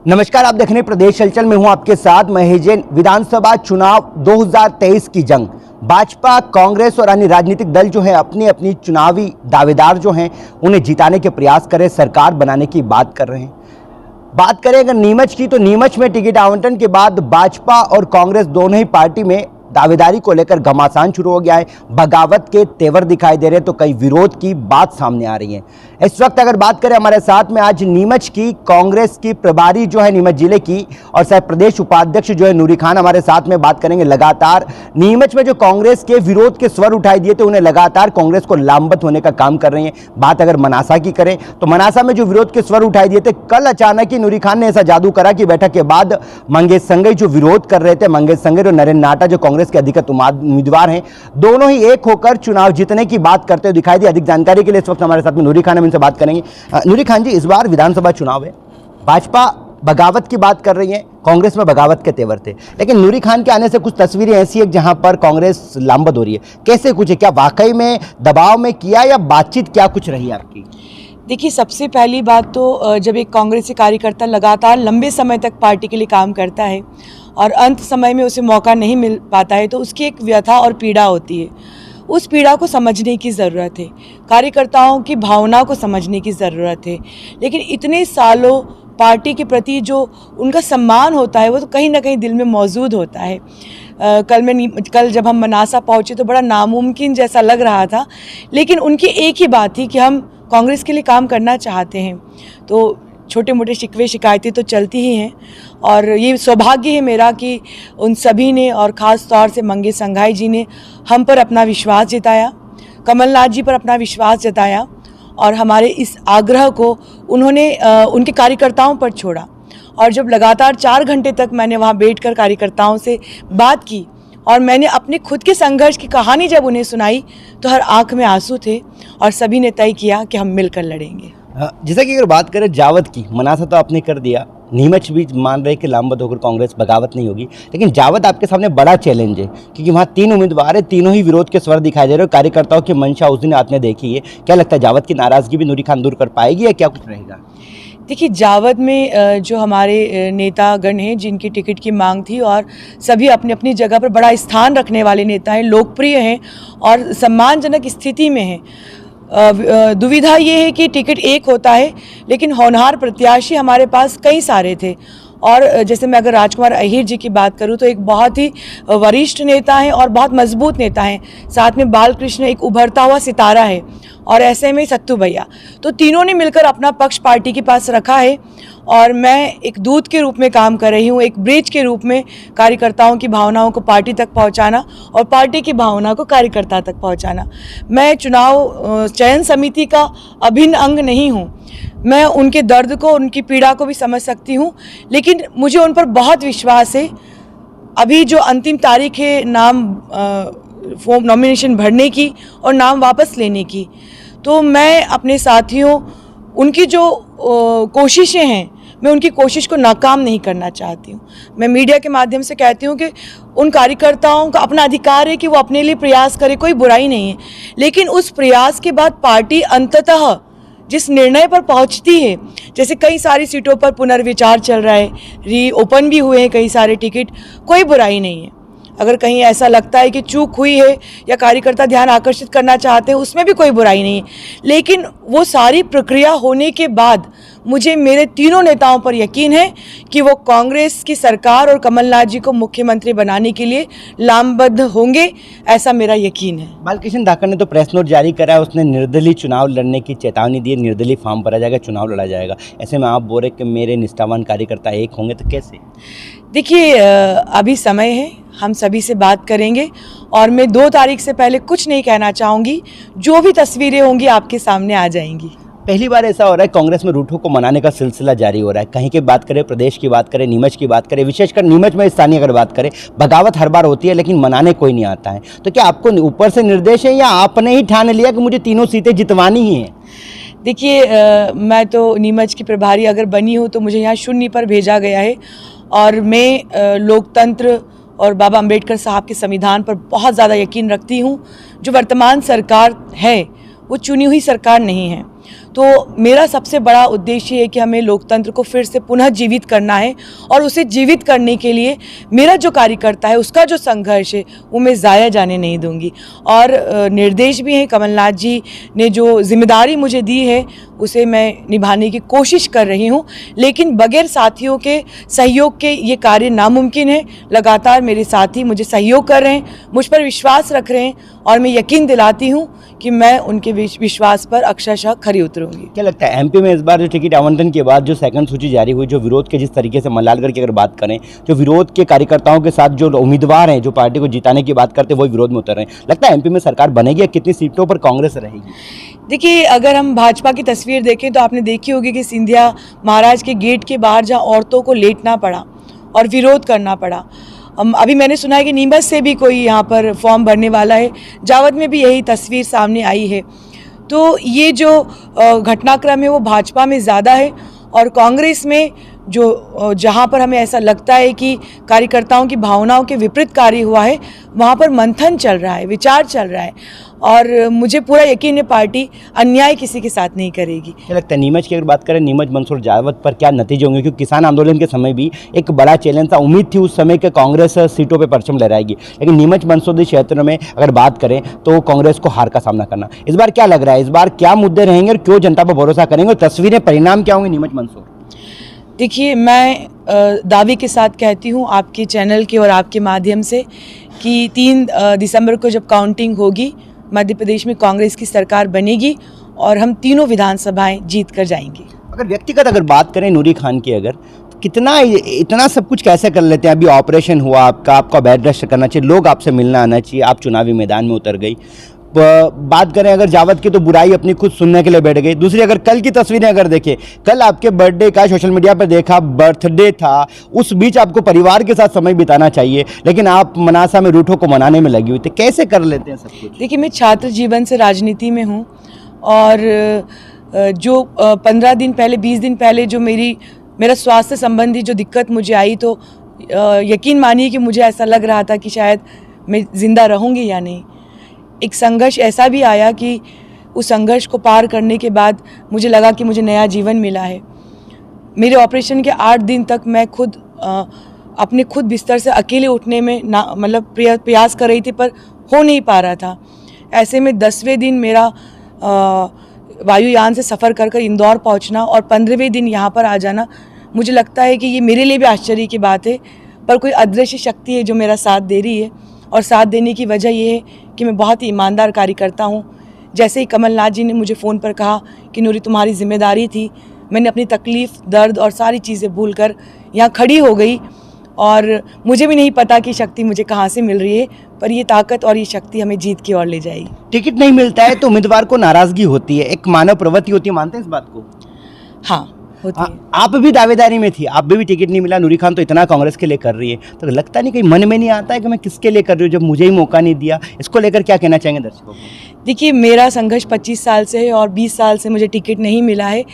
नमस्कार, आप देख रहे हैं प्रदेश हलचल में हूं आपके साथ महेश जैन। विधानसभा चुनाव 2023 की जंग, भाजपा, कांग्रेस और अन्य राजनीतिक दल जो है अपनी अपनी चुनावी दावेदार जो हैं उन्हें जिताने के प्रयास कर रहे, सरकार बनाने की बात कर रहे हैं। बात करें अगर नीमच की, तो नीमच में टिकट आवंटन के बाद भाजपा और कांग्रेस दोनों ही पार्टी में दावेदारी को लेकर घमासान शुरू हो गया है। बगावत के तेवर दिखाई दे रहे हैं, तो कई विरोध की बात सामने आ रही है। इस वक्त अगर बात करें, हमारे साथ में आज नीमच की कांग्रेस की प्रभारी जो है नीमच जिले की और सह प्रदेश उपाध्यक्ष जो है नूरी खान हमारे साथ में बात करेंगे। लगातार नीमच में जो कांग्रेस के विरोध के स्वर उठाई दिए थे, उन्हें लगातार कांग्रेस को लामबंद होने का काम कर रही है। बात अगर मनासा की करें, तो मनासा में जो विरोध के स्वर उठाई दिए थे, कल अचानक ही नूरी खान ने ऐसा जादू करा कि बैठक के बाद मंगेश संघई जो विरोध कर रहे थे, मंगेश संघई और नरेंद्र नाटा जो कांग्रेस के अधिकृत उम्मीदवार हैं, दोनों ही एक होकर चुनाव जीतने की बात करते हुए दिखाई दी। अधिक जानकारी के लिए इस वक्त हमारे साथ में नूरी खान, हम इनसे बात करेंगे। नूरी खान जी, इस बार विधानसभा चुनाव है, भाजपा बगावत की बात कर रही है, कांग्रेस में बगावत के तेवर थे, लेकिन नूरी खान के आने से कुछ तस्वीरें ऐसी है जहां पर कांग्रेस लामबंद हो रही है। कैसे कुछ है, क्या वाकई में दबाव में किया या बातचीत क्या कुछ रही आपकी? देखिए, सबसे पहली बात तो जब एक कांग्रेसी कार्यकर्ता लगातार लंबे समय तक पार्टी के लिए काम करता है और अंत समय में उसे मौका नहीं मिल पाता है, तो उसकी एक व्यथा और पीड़ा होती है। उस पीड़ा को समझने की ज़रूरत है, कार्यकर्ताओं की भावना को समझने की ज़रूरत है। लेकिन इतने सालों पार्टी के प्रति जो उनका सम्मान होता है, वो तो कहीं ना कहीं दिल में मौजूद होता है। कल जब हम मनासा पहुँचे तो बड़ा नामुमकिन जैसा लग रहा था, लेकिन उनकी एक ही बात थी कि हम कांग्रेस के लिए काम करना चाहते हैं। तो छोटे मोटे शिकवे शिकायतें तो चलती ही हैं, और ये सौभाग्य है मेरा कि उन सभी ने और ख़ास तौर से मंगेश संघई जी ने हम पर अपना विश्वास जताया, कमलनाथ जी पर अपना विश्वास जताया, और हमारे इस आग्रह को उन्होंने उनके कार्यकर्ताओं पर छोड़ा। और जब लगातार 4 घंटे तक मैंने वहाँ बैठकर कार्यकर्ताओं से बात की और मैंने अपने खुद के संघर्ष की कहानी जब उन्हें सुनाई, तो हर आंख में आंसू थे और सभी ने तय किया कि हम मिलकर लड़ेंगे। जैसा कि अगर बात करें जावत की, मनासा तो आपने कर दिया, नीमच भी मान रहे कि लामबंद होकर कांग्रेस बगावत नहीं होगी, लेकिन जावत आपके सामने बड़ा चैलेंज है क्योंकि वहाँ 3 उम्मीदवार है, तीनों ही विरोध के स्वर दिखाई दे रहे हो। कार्यकर्ताओं की मंशा उस दिन आपने देखी है, क्या लगता है जावत की नाराजगी भी नूरी खान दूर कर पाएगी या क्या कुछ रहेगा? देखिए, जावत में जो हमारे नेतागण हैं जिनकी टिकट की मांग थी, और सभी अपनी अपनी जगह पर बड़ा स्थान रखने वाले नेता हैं, लोकप्रिय हैं और सम्मानजनक स्थिति में हैं। दुविधा ये है कि टिकट एक होता है, लेकिन होनहार प्रत्याशी हमारे पास कई सारे थे। और जैसे मैं अगर राजकुमार अहीर जी की बात करूं, तो एक बहुत ही वरिष्ठ नेता हैं और बहुत मजबूत नेता हैं। साथ में बालकृष्ण एक उभरता हुआ सितारा है, और ऐसे में सत्तू भैया, तो तीनों ने मिलकर अपना पक्ष पार्टी के पास रखा है। और मैं एक दूत के रूप में काम कर रही हूँ, एक ब्रिज के रूप में कार्यकर्ताओं की भावनाओं को पार्टी तक पहुँचाना और पार्टी की भावना को कार्यकर्ता तक पहुँचाना। मैं चुनाव चयन समिति का अभिन्न अंग नहीं हूँ, मैं उनके दर्द को, उनकी पीड़ा को भी समझ सकती हूँ, लेकिन मुझे उन पर बहुत विश्वास है। अभी जो अंतिम तारीख है नाम फॉर्म नॉमिनेशन भरने की और नाम वापस लेने की, तो मैं अपने साथियों, उनकी जो कोशिशें हैं, मैं उनकी कोशिश को नाकाम नहीं करना चाहती हूँ। मैं मीडिया के माध्यम से कहती हूँ कि उन कार्यकर्ताओं का अपना अधिकार है कि वो अपने लिए प्रयास करे, कोई बुराई नहीं है, लेकिन उस प्रयास के बाद पार्टी अंततः जिस निर्णय पर पहुंचती है, जैसे कई सारी सीटों पर पुनर्विचार चल रहा है, रीओपन भी हुए हैं कई सारे टिकट, कोई बुराई नहीं है। अगर कहीं ऐसा लगता है कि चूक हुई है या कार्यकर्ता ध्यान आकर्षित करना चाहते हैं, उसमें भी कोई बुराई नहीं है, लेकिन वो सारी प्रक्रिया होने के बाद मुझे मेरे तीनों नेताओं पर यकीन है कि वो कांग्रेस की सरकार और कमलनाथ जी को मुख्यमंत्री बनाने के लिए लामबद्ध होंगे, ऐसा मेरा यकीन है। बालकृष्ण धाकड़ ने तो प्रेस नोट जारी करा है, उसने निर्दलीय चुनाव लड़ने की चेतावनी दी है, निर्दलीय फॉर्म भरा जाएगा, चुनाव लड़ा जाएगा। ऐसे में आप बोल रहे कि मेरे निष्ठावान कार्यकर्ता एक होंगे, तो कैसे? देखिए, अभी समय है, हम सभी से बात करेंगे, और मैं 2 तारीख से पहले कुछ नहीं कहना चाहूँगी। जो भी तस्वीरें होंगी आपके सामने आ जाएंगी। पहली बार ऐसा हो रहा है कांग्रेस में रूठों को मनाने का सिलसिला जारी हो रहा है। कहीं की बात करें, प्रदेश की बात करें, नीमच की बात करें, विशेषकर नीमच में स्थानीय अगर बात करें, बगावत हर बार होती है लेकिन मनाने कोई नहीं आता है। तो क्या आपको ऊपर से निर्देश है या आपने ही ठान लिया कि मुझे तीनों सीटें जितवानी ही हैं? देखिए, मैं तो नीमच की प्रभारी अगर बनी हूँ तो मुझे यहाँ शून्य पर भेजा गया है, और मैं लोकतंत्र और बाबा अंबेडकर साहब के संविधान पर बहुत ज़्यादा यकीन रखती हूँ। जो वर्तमान सरकार है वो चुनी हुई सरकार नहीं है, तो मेरा सबसे बड़ा उद्देश्य है कि हमें लोकतंत्र को फिर से पुनः जीवित करना है, और उसे जीवित करने के लिए मेरा जो कार्यकर्ता है उसका जो संघर्ष है वो मैं ज़ाया जाने नहीं दूंगी। और निर्देश भी हैं, कमलनाथ जी ने जो जिम्मेदारी मुझे दी है उसे मैं निभाने की कोशिश कर रही हूँ, लेकिन बगैर साथियों के सहयोग के ये कार्य नामुमकिन है। लगातार मेरे साथी मुझे सहयोग कर रहे हैं, मुझ पर विश्वास रख रहे हैं, और मैं यकीन दिलाती हूँ कि मैं उनके विश्वास पर अक्षरशः खरी उतरूंगी। क्या लगता है एमपी में इस बार जो टिकट आवंटन के बाद जो सेकंड सूची जारी हुई, जो विरोध के जिस तरीके से मल्लारगढ़ की अगर बात करें, जो विरोध के कार्यकर्ताओं के साथ जो उम्मीदवार हैं जो पार्टी को जिताने की बात करते हैं वही विरोध में उतर रहे हैं, लगता है एमपी में सरकार बनेगी या कितनी सीटों पर कांग्रेस रहेगी? देखिए, अगर हम भाजपा की तस्वीर देखें तो आपने देखी होगी कि सिंधिया महाराज के गेट के बाहर जहां औरतों को लेटना पड़ा और विरोध करना पड़ा, अभी मैंने सुना है कि नीमच से भी कोई यहाँ पर फॉर्म भरने वाला है, जावद में भी यही तस्वीर सामने आई है। तो ये जो घटनाक्रम है वो भाजपा में ज़्यादा है, और कांग्रेस में जो जहाँ पर हमें ऐसा लगता है कि कार्यकर्ताओं की भावनाओं के विपरीत कार्य हुआ है, वहाँ पर मंथन चल रहा है, विचार चल रहा है, और मुझे पूरा यकीन है पार्टी अन्याय किसी के साथ नहीं करेगी। क्या लगता है नीमच की अगर बात करें, नीमच मंसूर जावद पर क्या नतीजे होंगे? क्योंकि किसान आंदोलन के समय भी एक बड़ा चैलेंज था, उम्मीद थी उस समय कि कांग्रेस सीटों पे परचम लहराएगी, लेकिन नीमच मंसूरी क्षेत्र में अगर बात करें तो कांग्रेस को हार का सामना करना। इस बार क्या लग रहा है, इस बार क्या मुद्दे रहेंगे और क्यों जनता पर भरोसा करेंगे, और तस्वीरें परिणाम क्या होंगे नीमच मंसूर? देखिए, मैं दावे के साथ कहती हूँ आपके चैनल के और आपके माध्यम से कि 3 दिसंबर को जब काउंटिंग होगी, मध्य प्रदेश में कांग्रेस की सरकार बनेगी और हम तीनों विधानसभाएं जीत कर जाएंगे। अगर व्यक्तिगत अगर बात करें नूरी खान की, अगर तो कितना इतना सब कुछ कैसे कर लेते हैं? अभी ऑपरेशन हुआ आपका बेड रेस्ट करना चाहिए, लोग आपसे मिलना आना चाहिए, आप चुनावी मैदान में उतर गई। बात करें अगर जावद की तो बुराई अपनी खुद सुनने के लिए बैठ गई। दूसरी अगर कल की तस्वीरें अगर देखें, कल आपके बर्थडे का सोशल मीडिया पर देखा, बर्थडे था, उस बीच आपको परिवार के साथ समय बिताना चाहिए, लेकिन आप मनासा में रूठों को मनाने में लगी हुई थी। कैसे कर लेते हैं सब कुछ? देखिए, मैं छात्र जीवन से राजनीति में हूँ, और जो 15 दिन पहले 20 दिन पहले जो मेरा स्वास्थ्य संबंधी जो दिक्कत मुझे आई, तो यकीन मानिए कि मुझे ऐसा लग रहा था कि शायद मैं ज़िंदा रहूँगी या नहीं। एक संघर्ष ऐसा भी आया कि उस संघर्ष को पार करने के बाद मुझे लगा कि मुझे नया जीवन मिला है। मेरे ऑपरेशन के 8 दिन तक मैं अपने खुद बिस्तर से अकेले उठने में प्रयास कर रही थी, पर हो नहीं पा रहा था। ऐसे में 10वें दिन मेरा वायुयान से सफ़र कर इंदौर पहुंचना और 15वें दिन यहाँ पर आ जाना, मुझे लगता है कि ये मेरे लिए भी आश्चर्य की बात है, पर कोई अदृश्य शक्ति है जो मेरा साथ दे रही है। और साथ देने की वजह ये है कि मैं बहुत ही ईमानदार कार्यकर्ता हूँ। जैसे ही कमलनाथ जी ने मुझे फ़ोन पर कहा कि नूरी तुम्हारी जिम्मेदारी थी, मैंने अपनी तकलीफ़, दर्द और सारी चीज़ें भूलकर यहाँ खड़ी हो गई, और मुझे भी नहीं पता कि शक्ति मुझे कहाँ से मिल रही है, पर ये ताकत और ये शक्ति हमें जीत की ओर ले जाएगी। टिकट नहीं मिलता है तो उम्मीदवार को नाराज़गी होती है, एक मानव प्रवृत्ति होती है, मानते हैं इस बात को? हाँ, होती है। आप भी दावेदारी में थी, आप भी टिकट नहीं मिला, नूरी खान तो इतना कांग्रेस के लिए कर रही है, तो लगता नहीं कहीं मन में नहीं आता है कि मैं किसके लिए कर रही हूँ जब मुझे ही मौका नहीं दिया? इसको लेकर क्या कहना चाहेंगे दर्शकों को? देखिए, मेरा संघर्ष 25 साल से है और 20 साल से मुझे टिकट नहीं मिला है,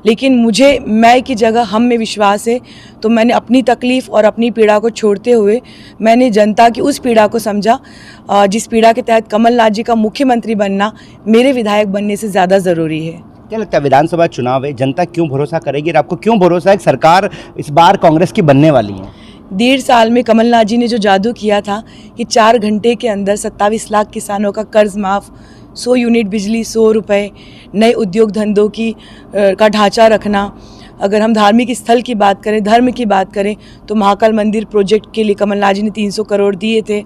लेकिन मुझे मैं की जगह हम में विश्वास है। तो मैंने अपनी तकलीफ़ और अपनी पीड़ा को छोड़ते हुए मैंने जनता की उस पीड़ा को समझा, जिस पीड़ा के तहत कमलनाथ जी का मुख्यमंत्री बनना मेरे विधायक बनने से ज़्यादा ज़रूरी है। क्या लगता है विधानसभा चुनाव है, जनता क्यों भरोसा करेगी और आपको क्यों भरोसा है कि सरकार इस बार कांग्रेस की बनने वाली है? 1.5 साल में कमलनाथ जी ने जो जादू किया था कि 4 घंटे के अंदर 27 लाख किसानों का कर्ज माफ़, 100 यूनिट बिजली, 100 रुपये, नए उद्योग धंधों का ढांचा रखना। अगर हम धार्मिक स्थल की बात करें, धर्म की बात करें, तो महाकाल मंदिर प्रोजेक्ट के लिए कमलनाथ जी ने 300 करोड़ दिए थे।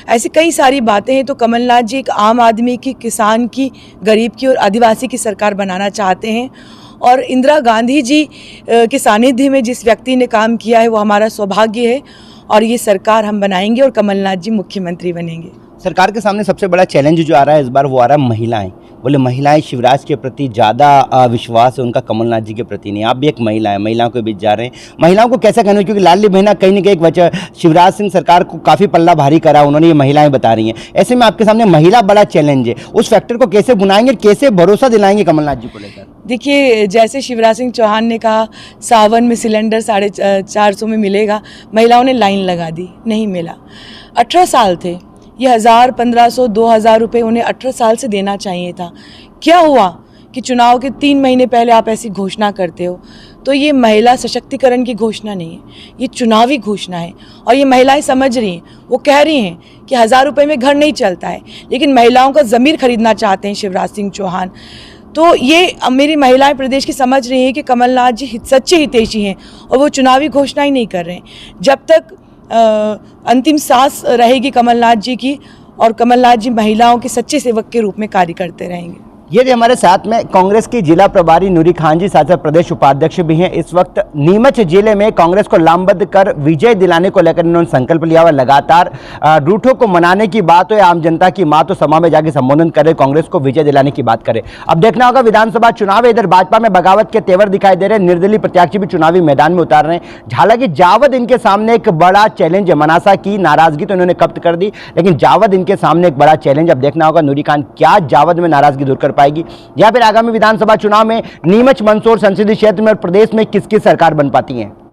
ऐसी कई सारी बातें हैं। तो कमलनाथ जी एक आम आदमी की, किसान की, गरीब की और आदिवासी की सरकार बनाना चाहते हैं, और इंदिरा गांधी जी के सानिध्य में जिस व्यक्ति ने काम किया है वो हमारा सौभाग्य है, और ये सरकार हम बनाएंगे और कमलनाथ जी मुख्यमंत्री बनेंगे। सरकार के सामने सबसे बड़ा चैलेंज जो आ रहा है इस बार, वो आ रहा है महिलाएं। बोले महिलाएं शिवराज के प्रति ज़्यादा विश्वास है उनका, कमलनाथ जी के प्रति नहीं। आप भी एक महिला है, महिलाओं के बीच जा रहे हैं, महिलाओं को कैसे कहना? क्योंकि लाडली बहना कहीं ना कहीं एक वजह शिवराज सिंह सरकार को काफ़ी पल्ला भारी करा, उन्होंने ये महिलाएं बता रही हैं। ऐसे में आपके सामने महिला बड़ा चैलेंज है, उस फैक्टर को कैसे बुनाएंगे, कैसे भरोसा दिलाएंगे कमलनाथ जी को लेकर? देखिए, जैसे शिवराज सिंह चौहान ने कहा सावन में सिलेंडर 450 में मिलेगा, महिलाओं ने लाइन लगा दी, नहीं मिला। 18 साल थे, ये 1000, 1500, 2000 रुपये उन्हें 18 साल से देना चाहिए था। क्या हुआ कि चुनाव के 3 महीने पहले आप ऐसी घोषणा करते हो, तो ये महिला सशक्तिकरण की घोषणा नहीं है, ये चुनावी घोषणा है। और ये महिलाएं समझ रही हैं, वो कह रही हैं कि 1000 रुपये में घर नहीं चलता है, लेकिन महिलाओं का ज़मीर खरीदना चाहते हैं शिवराज सिंह चौहान। तो ये मेरी महिलाएं प्रदेश की समझ रही हैं कि कमलनाथ जी सच्चे हितैषी हैं और वो चुनावी घोषणा ही नहीं कर रहे हैं। जब तक अंतिम सांस रहेगी कमलनाथ जी की, और कमलनाथ जी महिलाओं के सच्चे सेवक के रूप में कार्य करते रहेंगे। ये भी हमारे साथ में कांग्रेस की जिला प्रभारी नूरी खान जी, साथ प्रदेश उपाध्यक्ष भी हैं। इस वक्त नीमच जिले में कांग्रेस को लामबंद कर विजय दिलाने को लेकर इन्होंने संकल्प लिया हुआ। लगातार रूठों को मनाने की बात हो या आम जनता की मां, तो सभा में जाके संबोधन करे, कांग्रेस को विजय दिलाने की बात करे। अब देखना होगा विधानसभा चुनाव है, इधर भाजपा में बगावत के तेवर दिखाई दे रहे हैं, निर्दलीय प्रत्याशी भी चुनावी मैदान में उतार रहे हैं। हालांकि जावद इनके सामने एक बड़ा चैलेंज है। मनासा की नाराजगी तो इन्होंने कब्ज कर दी, लेकिन जावद इनके सामने एक बड़ा चैलेंज। अब देखना होगा नूरी खान क्या जावद में नाराजगी दूर कर पाएगी, या फिर आगामी विधानसभा चुनाव में नीमच मंदसौर संसदीय क्षेत्र में और प्रदेश में किसकी सरकार बन पाती है।